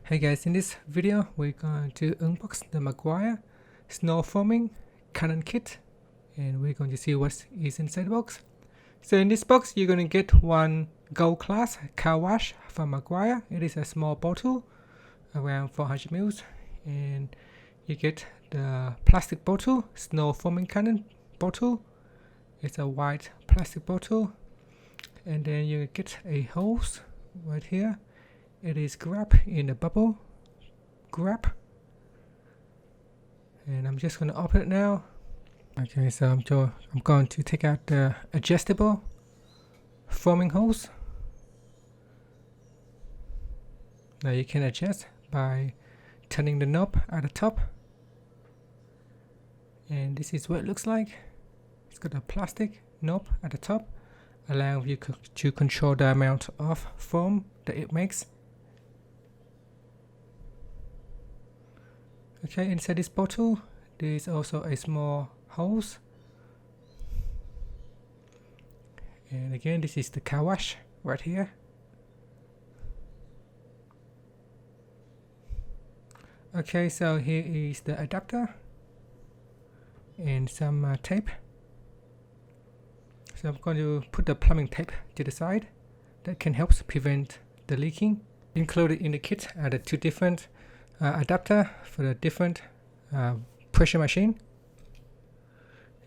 Hey guys, in this video we're going to unbox the Meguiars Snow Cannon kit, and we're going to see what is inside the box. So in this box you're going to get one gold class car wash from Meguiars. It is a small bottle around 400 ml, and you get the plastic bottle, Snow Cannon bottle. It's a white plastic bottle, and then you get a hose right here. It is grab in the bubble grab, and I'm just going to open it now. Okay, so I'm going to take out the adjustable foaming hose. Now you can adjust by turning the knob at the top, and this is what it looks like. It's got a plastic knob at the top, allowing you to control the amount of foam that it makes. Okay, inside this bottle there is also a small hose, and again this is the car wash right here. Okay, so here is the adapter and some tape. So I'm going to put the plumbing tape to the side. That can help prevent the leaking. Included in the kit are the two different adapter for the different pressure machine,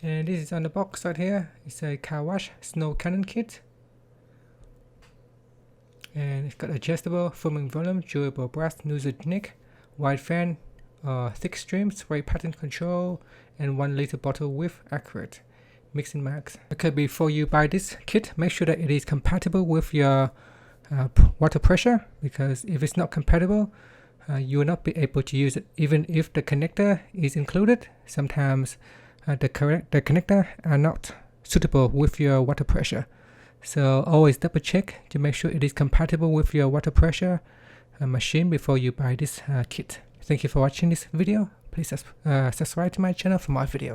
and this is on the box right here. It's a car wash Snow Cannon kit, and it's got adjustable foaming volume, durable brass nozzle neck, wide fan, thick stream, spray pattern control, and 1 liter bottle with accurate mixing marks. Okay, before you buy this kit, make sure that it is compatible with your water pressure, because if it's not compatible, you will not be able to use it even if the connector is included. Sometimes the connector are not suitable with your water pressure, so always double check to make sure it is compatible with your water pressure machine before you buy this kit. Thank you for watching this video. Please subscribe to my channel for more videos.